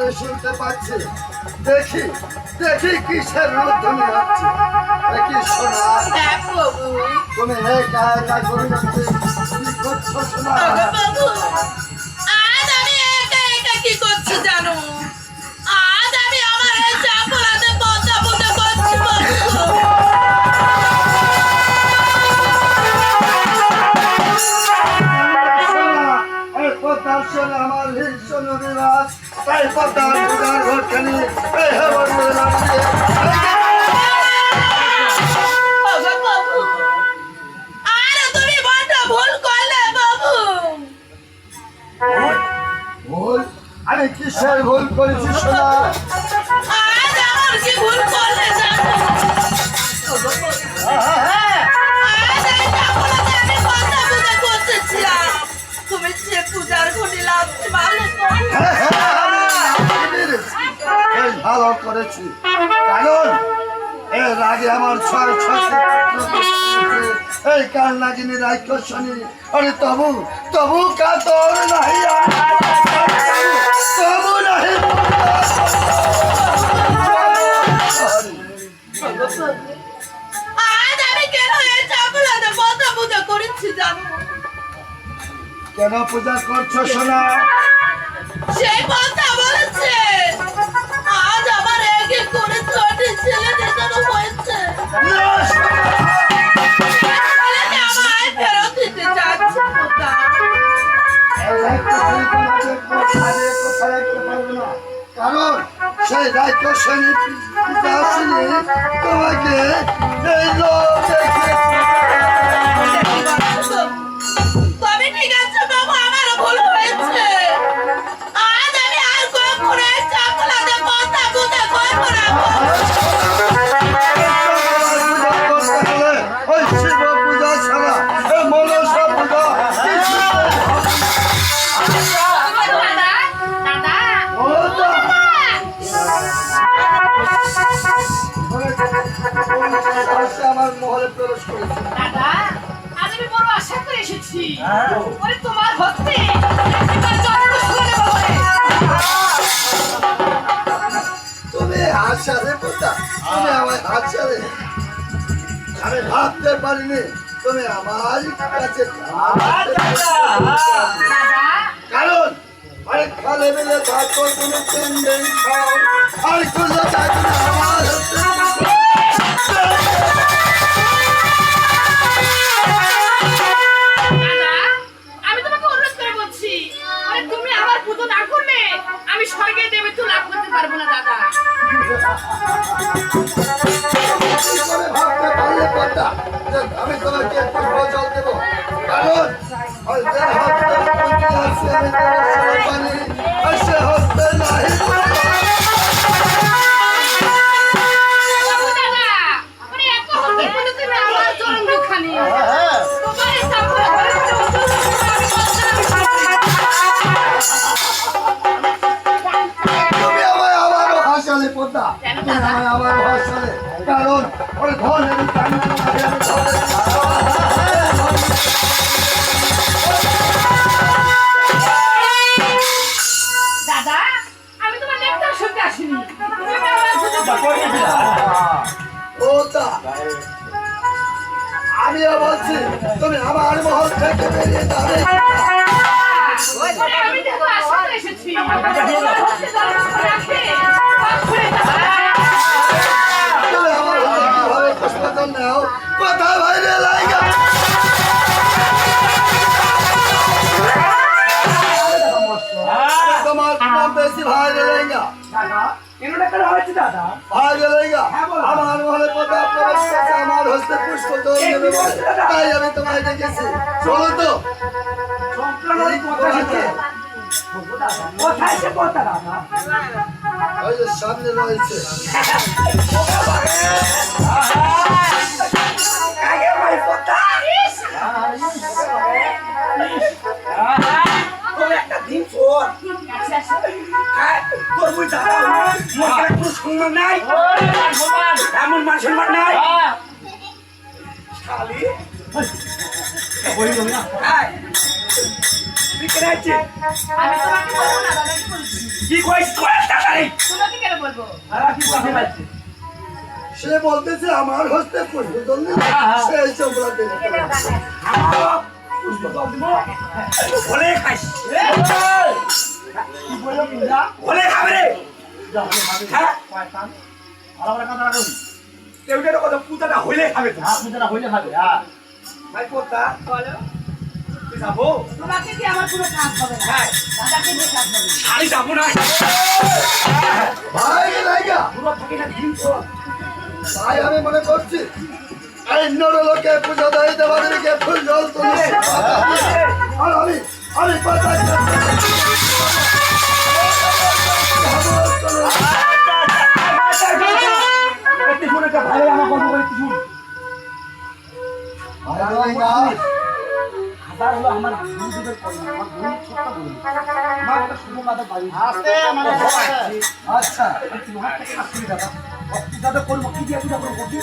কানে শুনতে পাচ্ছি। দেখি দেখি কিসের রোধনী হচ্ছে। দেখি শোনা, তুমি একা একা গভীরতে কি করছো শোনা? আজ আমি একা একা কি করছি জানো? আজ আমি আমার এই চাপড়াতে পচা পচা করছি আমার ভীষণ বিরাজ, তাই পদ্মার পূজার ঘরখানি এই হেবর করে লাগছে। আরে তুমি বড্ড ভুল করলে বাবু। ভুল? আমি কিসের ভুল করেছি শোনা? আজ আমার কি ভুল করলে জানো? আজ এই চাপড়াতে আমি পচা পচা করতেছিলাম। তুমি যে পূজার ঘটি লাগছে ভালো এই ভালো করেছি, কারণ এর আগে আমার ছয় এই কাল নাগিনী রাক্ষসনী। আরে তবু তবু কাতর নাহি, তবু নাহি। আজ আমি কেন এই চাপড়াতে পচা পচা করেছি জানো? কেন পূজা করছো শোনা? সেই কথা বলেছে আজ আমার একে করে ছোটি ছেলে দেখানো হয়েছে। ছেলেটা আমায় ফেরত দিতে চাচ্ছে না। কারণ সেই রাক্ষসনী তোমাকে এই লোক তবে ঠিক আছে বাবু, আমার ভুল হয়েছে। আজ আমি আর কখনো এই চাপড়াতে পচা পচা করবো না। ওই শিব পূজা ছাড়া মনসা পূজা আমার মহলে প্রবেশ করেছে। দাদা, আজ আমি বড় আশা করে এসেছি। ওরে তোমার হস্তে একবার জন্ম শুনে বলে। তুমি হাসালে পোতা, তুমি আমার হাসালে। আমি ভাবতে পারিনি তুমি আমার কাছে, কারণ অনেক খালে বেলে থাকো তুমি চেন্দেই খাও আর খুঁজে থাকবে আমার আমি তোমাকে অনুরোধ করে বলছি, তুমি আমার পুজো না করলে আমি স্বর্গে দেবে তো লাভ করতে পারবো না দাদা। ভাবতে পারলে পোতা যে আমি তোমাকে পুষ্প জল দেবো, কারণ ওই যে হস্তে আছে আমি তোমার সঙ্গে পানি আর সে হস্তে নাহি। তুমি আমায় আবারও হাসালে পোতা, তুমি আমায় আবারও হাসালে, কারণ ওই ধনের কান্না দাদা, আমি তোমার লেকচার শুনতে আসিনি। পোতা আমিও বলছি তুমি আমার মহল থেকে বেরিয়ে যাবে। আমি দেখো আশা করে এসেছি। তুমি আমার হাতে কিভাবে পুষ্পজল নাও, কোথায় বাইরে লাইগা? তোমার নাম বেশি বাইরে লাইগা, বাইরে লাইগা। আমার মহলে পোতা প্রবেশ করছে, আমার হস্তে পুষ্পজল নেবে বলে, তাই আমি তোমায় ডেকেছি। চলো তো। ওই যে সামনে রয়েছে। এমন মানুষের মান নাই। তুই কেন আছে আমি তোমাকে বলবো না দাদাকে বলছি কি কইছ কয় টাকা নেই তোমাকে কেন বলবো আর কি কথা বলছিস সে বলতেছে আমার হস্তে পুষ্পজল নেই সে চোপড়া দেবে বলে খাইস কি বললো পূজা বলে খাবে রে হ্যাঁ পয়সান ভালো করে কথা রাখুন কেউটার কথা পুতাটা হইলে খাবে তো হ্যাঁ পূজাটা হইলে খাবে হ্যাঁ ভাই কোথা বলো তুই যাবো তোমাকে দিয়ে আমার কোনো কাজ হবে না হ্যাঁ দাদাকে দিয়ে কাজ হবে আমি যাবো না ভাই লাইগা পুরো থাকি না দিন তো ভাই আমি মনে করছি এই নরলোকে পূজা দিতে পারবে ফুল জল তুলি আর আমি কথা ভাই আমার গল্প করে কিছু হাজার হলো আমার বন্ধুদের কর্ম আমার বোন ছোট্ট বোন আমার একটা শুভ মাতা বাড়ি আস্তে মানে আচ্ছা পূজা করবো কি দিয়া পূজা করবো কি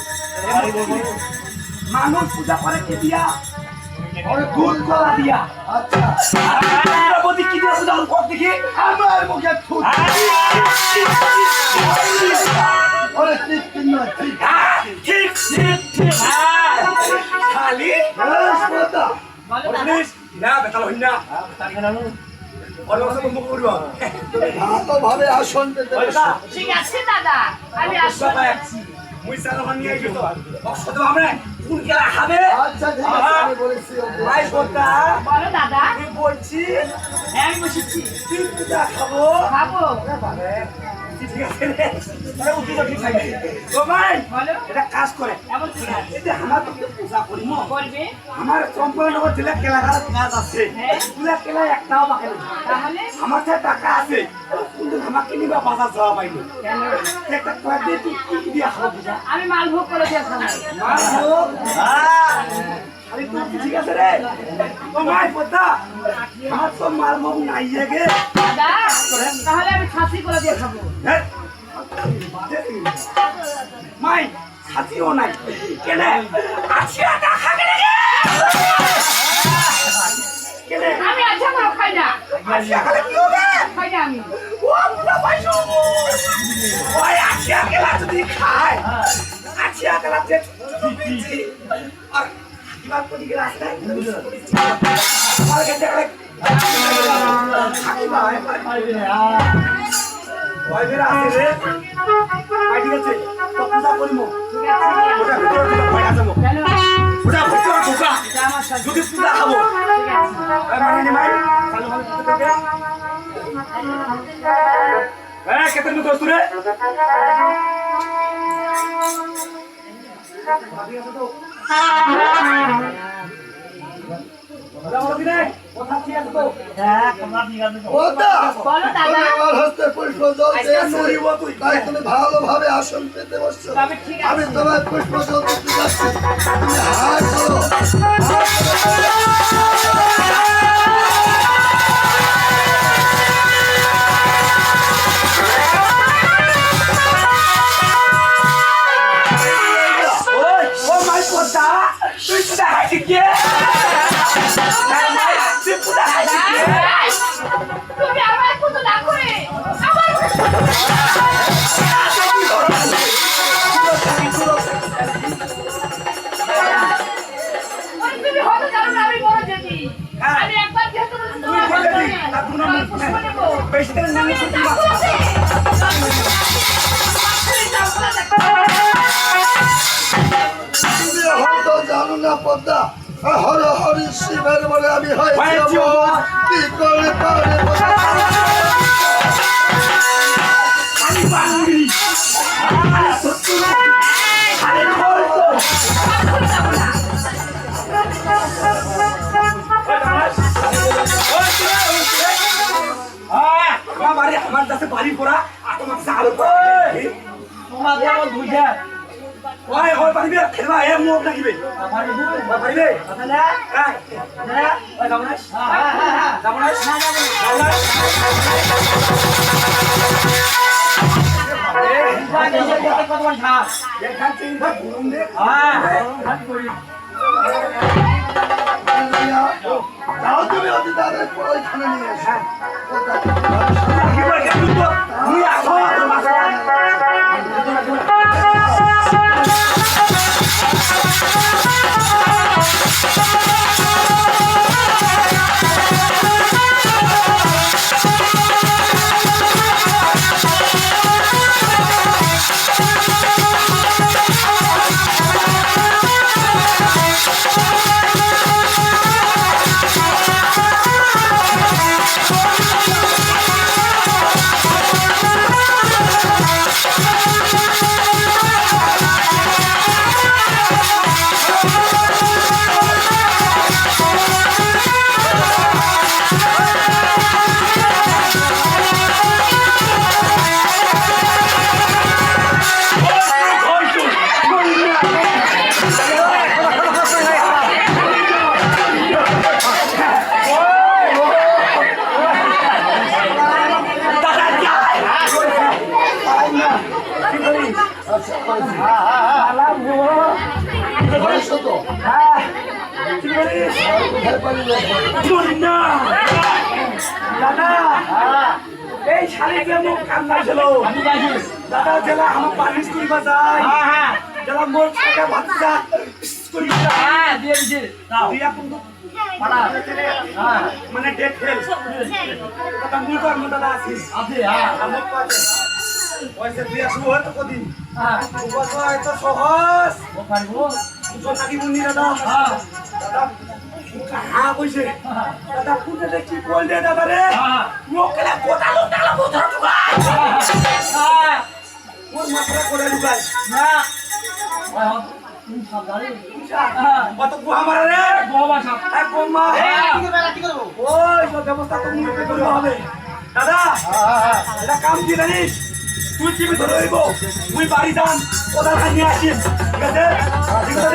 মানুষ পূজা করে কি দিয়া অনেক দুধ কলা দিয়া আচ্ছা প্রতি কি দিয়া পূজা কর দেখি আমার মুখে ফুল অনেক ঠিক ঠিক নয় ঠিক ঠিক ঠিক ঠিক খালি বৃহস্পতি বলো দাদা বলিস না বেতাল হই না অনেক বন্ধ করবো ভালো ভাবে আসন পেতে বসো। ঠিক আছে দাদা আমি আসবো মুই সালমান নিয়ে গেল অসদ আমরা কোন খেলা খাবে আচ্ছা ঠিক আছে আমি বলেছি ভাই কোথা বলো দাদা আমি বলছি হ্যাঁ আমি বসেছি তুই পূজা খাবো খাবো ঠিক আছে রে আরে উঠি ঠিক আছে তো ভাই বলো এটা কাজ করে এমন ঠিক আছে এটা আমার তো পূজা করি না করবে আমার চম্পলনগর জেলা কেলাঘাট কাজ আছে হ্যাঁ। পুরা কেলা একটাও বাকি নেই তাহলে আমার কাছে টাকা আছে কিন্তু আমাকে নিবা বাজার যাওয়া পাইনি কেন একটা কয়েকদিন তুই কি দিয়ে খাবো পূজা আমি মালভোগ করে দিয়ে খাবো আরে তুই কি ঠিক আছে রে ও মাই পোতা আমার তো মাল মগ নাই গে দাদা তাহলে আমি খাসি করে দিয়ে খাবো হ্যাঁ? মাই ছাতিও নাই কেনে আছিয়া দেখা গেলে কেনে আমি আচ্ছা করে খাই না আছিয়া গেলে কি হবে খাই না আমি ও পুরা পাইছো ওই আছিয়া গেলা যদি খায় আছিয়া গেলা যে আর কিবা কোটি গেলা আছে আর কেটে গেলে খাইবা ওই বেরা আছে রে আই ঠিক আছে তো পূজা করিমু ঠিক আছে ওটা ভিতরে ঢুকা পয়সা যাবো কেন ওটা ভিতরে ঢুকা এটা আমার সাথে যদি পূজা খাবো ঠিক আছে মানে নি মাই চালু ভালো করতে দে কেতে নো দোস্ত রে হ্যাঁ তোমরা ঠিক আছে তো ওটা বলো দাদা তুমি আমার হস্তে পুষ্পজল আজকে চেয়েছো মরিব তুই। তাই তুমি ভালোভাবে আসন পেতে বসছো তবে ঠিক আছে। আমি তোমার পুষ্পজল দিতে যাচ্ছি তুমি হাত করো ও মাই পোতা তুই পূজা খাইছিস কে তুই পূজা খাইছিস কে তুমি আমার পুজো না করে আমার ওই তুমি হতে জানো না আমি বড় জেঠি আমি একবার যেহেতু তুই বলে দি তোমার পুষ্প নেবো বেশি দিন না তুমি ছুটি চাকু আছে তুমি হয়তো জানো না পদ্মা হর হরি শিবের বলে আমি হয়েছি হয়েছি অমর। অমর। কি করে পারে আমি বাঙালি আমি সত্যি আরে বল তো আমার কাছে বাড়ি পড়া আর তোমার কাছে আলো পড়া তোমরা যেমন বুঝে ওই হয় পারিবে খেলবা এ মুখ লাগিবে পারিবে তাহলে হ্যাঁ হ্যাঁ ওই যাবো না হ্যাঁ যাবো না যাবো না কতক্ষণ থাক এখান থেকে গরম দে হ্যাঁ আমি করি পারে যাও তুমি অতি তাদের ওইখানে নিয়ে এসো কি বলে গেল তো তুই আসো আচ্ছা বয়স তো কোথায় পালিয়ে না দাদা এই শাড়ি কেমন কান্না ছিল দাদা জেলা আমার পানি স্কুল বাজায় জেলা মোর টাকা ভাতটা স্কুল দিয়ে দিছি দাও দিয়া কিন্তু মানে ডেট ফেল কথা মূল কর মতো দাদা আছি আছে হ্যাঁ আমার পাশে পয়সা দিয়া শুরু হতো কদিন হ্যাঁ পয়সা এত সহজ ও পারবো তো নাকি বন্ধু দাদা হ্যাঁ দাদা হ্যাঁ কইছে দাদা পুজো দেখি বল দে দাদা রে হ্যাঁ লোকেরা কোটা লোটালা কোটা ঢুকায় হ্যাঁ ওর মাথা করে ঢুকায় না তুমি সব জানি কত গুহা মারা রে বাবা সব এক বোমা কি করবো ওই সব ব্যবস্থা তো মুখে করতে হবে দাদা এটা কাম কি জানিস তুই কি ভিতরে রইব তুই বাড়ি যান ওদের নিয়ে আসিস ঠিক আছে ঠিক আছে